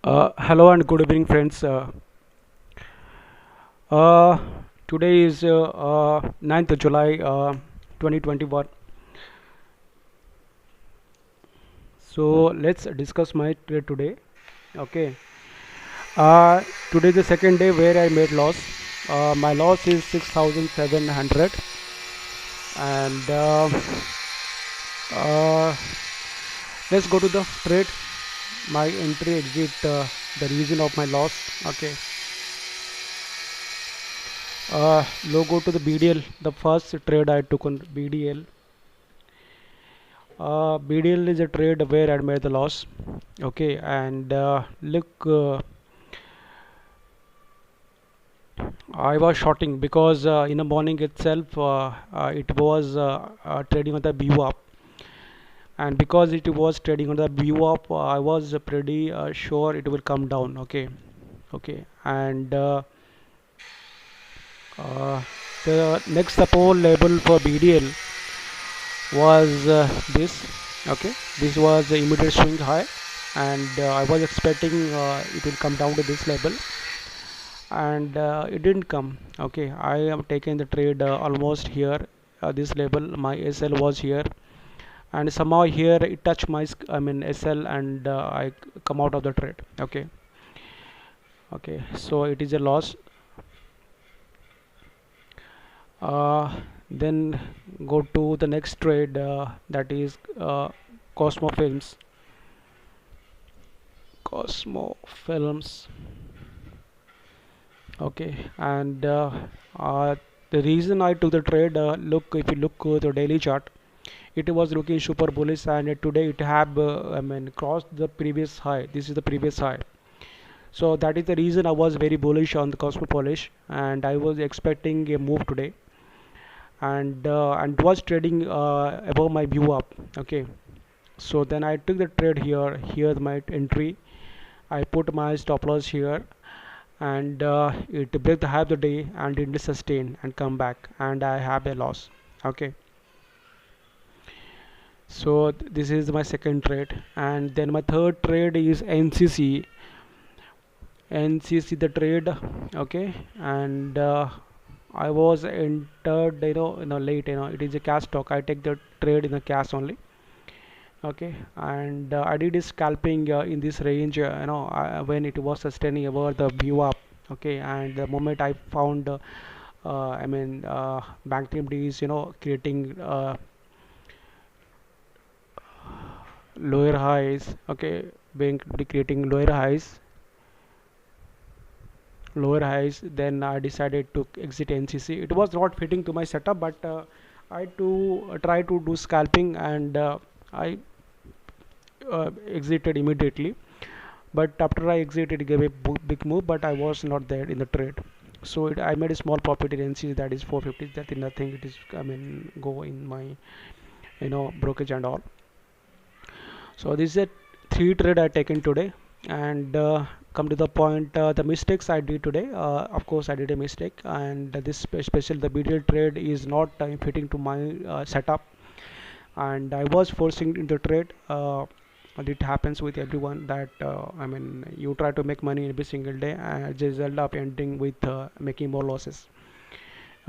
Hello and good evening, friends. Uh, Today is 9th of July 2021. So let's discuss my trade today. Okay. Uh, Today is the second day where I made loss. My loss is 6,700, and uh, let's go to the trade. My entry exit, the reason of my loss. Okay. Logo to the BDL. The first trade I took on BDL. BDL is a trade where I made the loss. Okay, and look, I was shorting because in the morning itself it was trading on the VWAP, and because it was trading on the VWAP, I was pretty sure it will come down. Okay, okay, and uh, the next support level for BDL was this. Okay, this was the immediate swing high, and I was expecting it will come down to this level, and it didn't come. Okay, I am taking the trade almost here, this level. My SL was here, and somehow here it touched my SL, and I come out of the trade. Okay, okay, so it is a loss. Then go to the next trade, that is Cosmo Films. Cosmo Films. Okay, and the reason I took the trade, look, if you look the daily chart, it was looking super bullish, and today it have crossed the previous high. This is the previous high, so that is the reason I was very bullish on the Cosmo Polish, and I was expecting a move today, and was trading above my view up. Okay, so then I took the trade here. Here's my entry. I put my stop loss here, and it break the half the day and it sustain and come back, and I have a loss. Okay, so this is my second trade, and then my third trade is NCC the trade. Okay, and I was entered, late. It is a cash stock. I take the trade in the cash only. Okay, and I did scalping in this range, when it was sustaining above the view up. Okay, and the moment I found bank nifty is creating lower highs. Okay, bank Nifty creating lower highs, then I decided to exit NCC. It was not fitting to my setup, but I to try to do scalping, and I exited immediately. But after I exited, it gave a big move, but I was not there in the trade. So I made a small profit in NCC, that is 450. That is nothing. It is, go in my brokerage and all. So this is a three trade I taken today, and come to the point, the mistakes I did today. Of course, I did a mistake, and this special the BDL trade is not fitting to my setup, and I was forcing into trade. And it happens with everyone that you try to make money every single day, and as a result of ending with making more losses.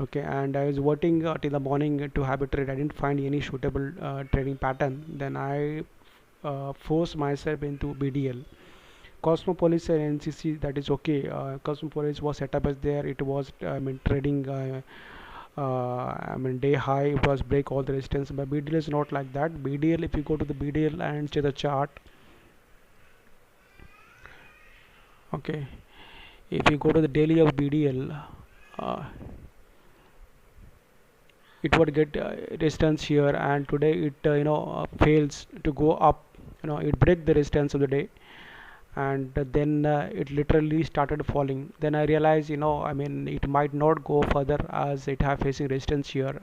Okay, and I was waiting till the morning to have a trade. I didn't find any suitable trading pattern. Then I forced myself into BDL. Cosmopolis and NCC, that is okay. Cosmopolis was set up as there. It was trading. Day high. It was break all the resistance. But BDL is not like that. BDL, if you go to the BDL and check the chart, okay. If you go to the daily of BDL, uh, it would get resistance here, and today it fails to go up. It break the resistance of the day, and then it literally started falling. Then I realized, it might not go further as it have facing resistance here.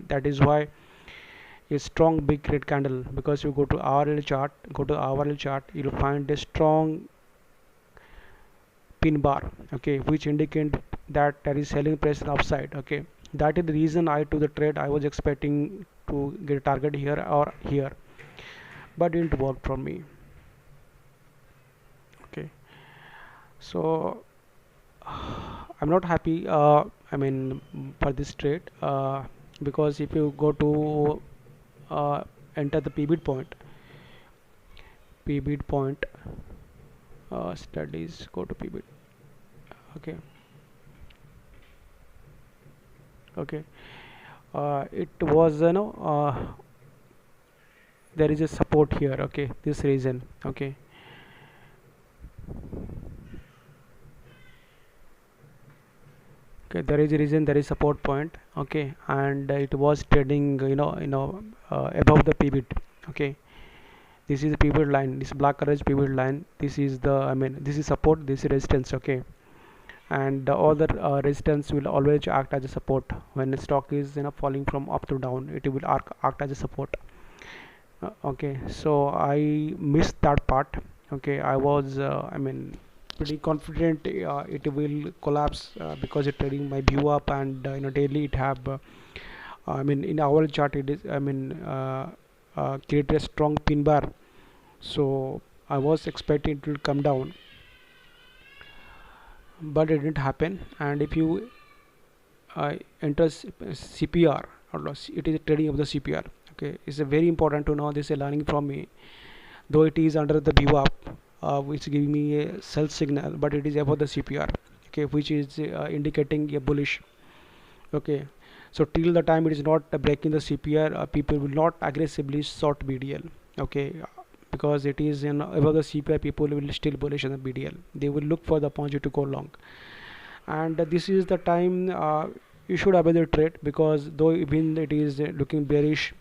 That is why a strong big red candle, because you go to RL chart, you'll find a strong pin bar, okay, which indicate that there is selling pressure upside. Okay, that is the reason I took the trade. I was expecting to get a target here or here, but didn't work for me. Okay, So I'm not happy, I mean, for this trade, because if you go to uh, enter the pbit point studies, go to pbit. Okay, okay. It was there is a support here. Okay, this reason. Okay, okay, there is a reason, there is support point. Okay, and it was trading, above the pivot. Okay, this is the pivot line, this black orange pivot line. This is the, I mean, this is support, this is resistance. Okay, and the other resistance will always act as a support. When the stock is falling from up to down, it will act as a support. Okay, so I missed that part. Okay, I was, I mean, pretty confident it will collapse, because it trading my view up, and daily it have, I mean, in our chart it is, I mean, create a strong pin bar. So I was expecting it will come down, but it didn't happen. And if you enter CPR, or it is trading of the CPR. Okay, it's a very important to know. This is a learning from me. Though it is under the VWAP, which is giving me a sell signal, but it is above the CPR. Okay, which is indicating a bullish. Okay, so till the time it is not breaking the CPR, people will not aggressively short BDL. Okay, because it is above the CPI, people will still bullish on the BDL. They will look for the opportunity to go long, and this is the time you should avoid the trade, because though even it is looking bearish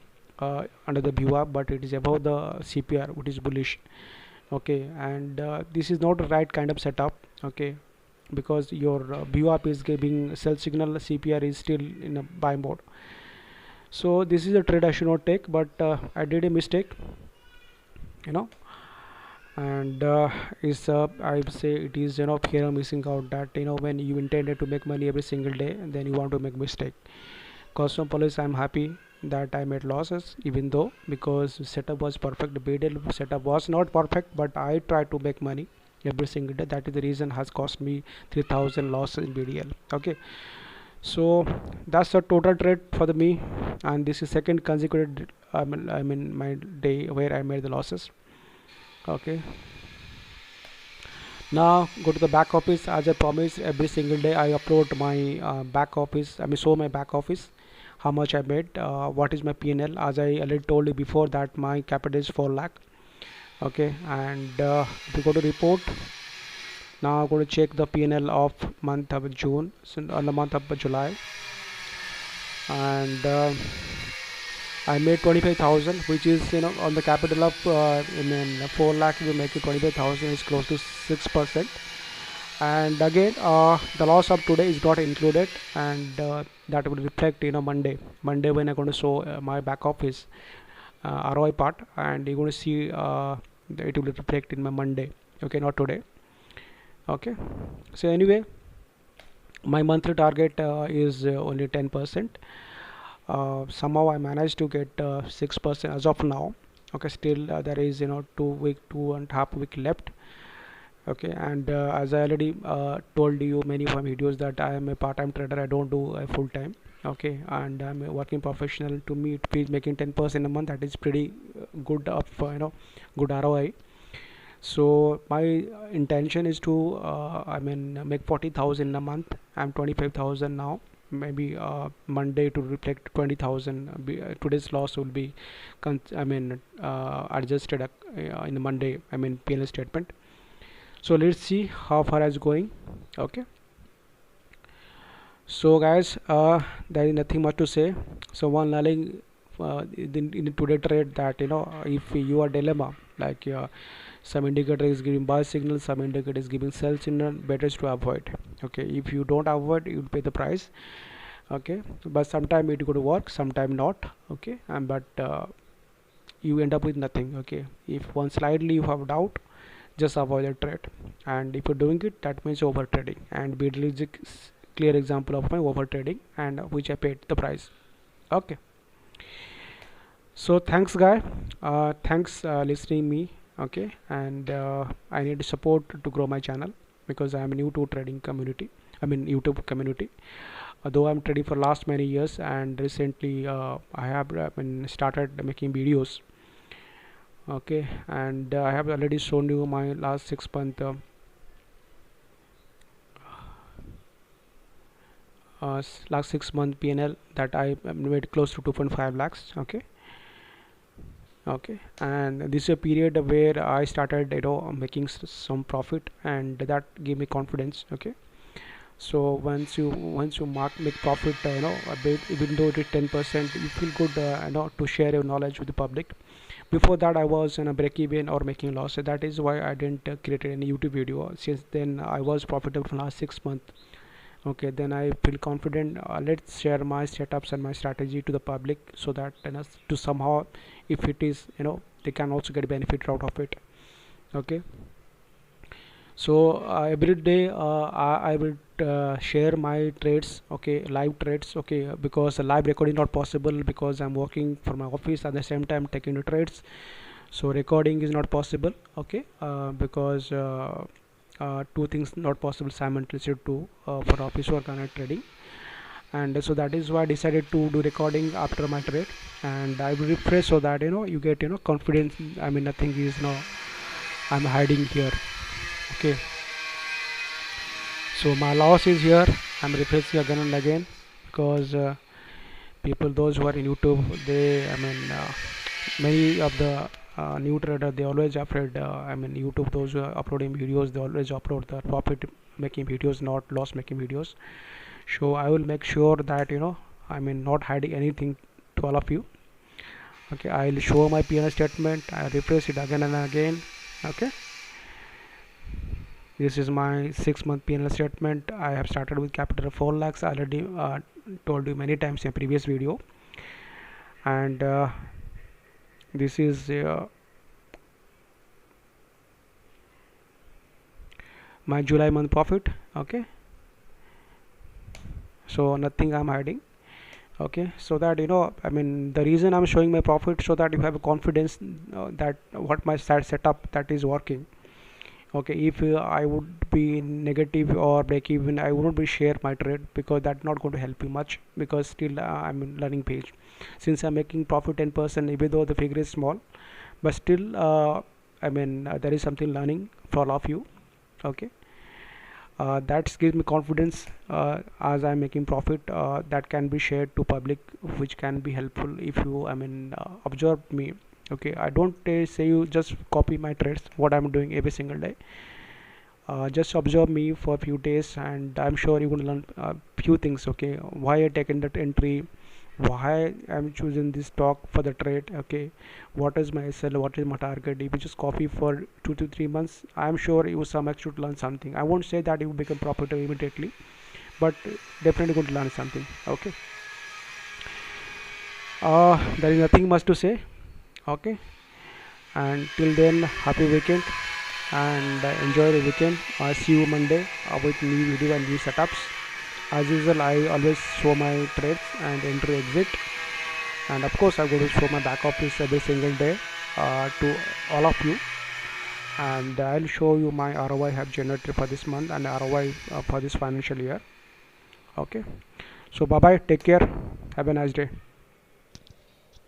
under the VWAP, but it is above the CPR, which is bullish. Okay, and this is not the right kind of setup. Okay, because your VWAP is giving sell signal, CPR is still in a buy mode. So this is a trade I should not take, but I did a mistake, you know and is I would say it is fear of missing out, that when you intended to make money every single day, and then you want to make mistake. Custom policy, I'm happy that I made losses, even though, because setup was perfect. The BDL setup was not perfect, but I tried to make money every single day. That is the reason has cost me 3000 loss in BDL. Okay, so that's the total trade for the me, and this is second consecutive I mean my day where I made the losses. Okay, now go to the back office. As I promised, every single day I upload my back office, I mean show my back office, how much I made, what is my PNL. As I already told you before, that my capital is 4 lakh. Okay, and if you go to report, now I'm going to check the PNL of month of June, so on the month of July, and I made 25,000, which is on the capital of I mean 4 lakh. We make it 25,000 is close to 6%. And again, the loss of today is not included, and that will reflect Monday when I'm going to show my back office ROI part, and you're going to see it will reflect in my Monday. Okay, not today. Okay, so anyway, my monthly target is only 10%. Somehow I managed to get 6% as of now. Okay, still there is 2.5 week left. Okay, and as I already told you many of my videos, that I am a part-time trader, I don't do a full-time. Okay, and I'm a working professional. To me, it feels making 10% a month, that is pretty good of good ROI. So my intention is to I mean make 40,000 a month. I'm 25,000 now. Maybe Monday to reflect 20,000. Today's loss will be adjusted in the Monday, I mean PL statement. So let's see how far is going. Okay, so guys, there is nothing much to say. So one learning in today trade, that if you are dilemma, like some indicator is giving buy signal, some indicator is giving sell signal, better is to avoid. Okay, if you don't avoid, you will pay the price. Okay, but sometime it could work, sometime not. Okay, and but you end up with nothing. Okay, if one slightly you have doubt, just avoid the trade. And if you're doing it, that means over trading, and BDL is a clear example of my over trading, and which I paid the price. Okay, so thanks guy, thanks listening me. Okay, and I need support to grow my channel. because I am new to trading community, I mean YouTube community. Though I'm trading for last many years, and recently I have started making videos. Okay, and I have already shown you my last 6 month last 6 month PNL that I made close to 2.5 lakhs. Okay, okay, and this is a period where I started making some profit, and that gave me confidence. Okay, so once you make profit, a bit, even though it is 10%, you feel good, to share your knowledge with the public. Before that I was in a break even or making loss, so that is why I didn't create any YouTube video. Since then I was profitable for last 6 months. Okay, then I feel confident, let's share my setups and my strategy to the public, so that to somehow, if it is, they can also get benefit out of it. Okay, so every day I will share my trades, okay, live trades. Okay, because live recording not possible, because I'm working for my office at the same time taking the trades, so recording is not possible. Okay, because two things not possible simultaneously to for office work and trading. And so that is why I decided to do recording after my trade, and I will refresh, so that you get confidence. I mean, nothing is I'm hiding here. Okay, so my loss is here. I'm refreshing again and again, because people, those who are in YouTube, they, many of the new trader, they always afraid, YouTube, those who are uploading videos, they always upload the profit making videos, not loss making videos. So I will make sure that not hiding anything to all of you. Okay, I'll show my P&L statement, I refresh it again and again. Okay, this is my 6 month P&L statement. I have started with capital of 4 lakhs. I already told you many times in previous video. And this is my July month profit. Okay, so nothing I'm hiding. Okay, so that the reason I'm showing my profit, so that you have a confidence that what my setup that is working. Okay, if I would be negative or break even, I wouldn't be share my trade, because that's not going to help you much, because still I'm in learning page. Since I'm making profit 10%, even though the figure is small, but still there is something learning for all of you. Okay, that gives me confidence, as I'm making profit, that can be shared to public, which can be helpful if you observe me. Okay, I don't say you just copy my trades, what I'm doing every single day. Just observe me for a few days, and I'm sure you're going to learn a few things. Okay, why I taken that entry, why I'm choosing this stock for the trade. Okay, what is my SL, what is my target. If you just copy for 2 to 3 months, I'm sure you some should learn something. I won't say that you become profitable immediately, but definitely going to learn something. Okay, there is nothing much to say. Okay, and till then, happy weekend, and enjoy the weekend. See you Monday with new video and new setups. As usual, I always show my trades and entry exit, and of course I'm going to show my back office every single day to all of you. And I'll show you my ROI I have generated for this month, and ROI for this financial year. Okay, so bye bye, take care, have a nice day.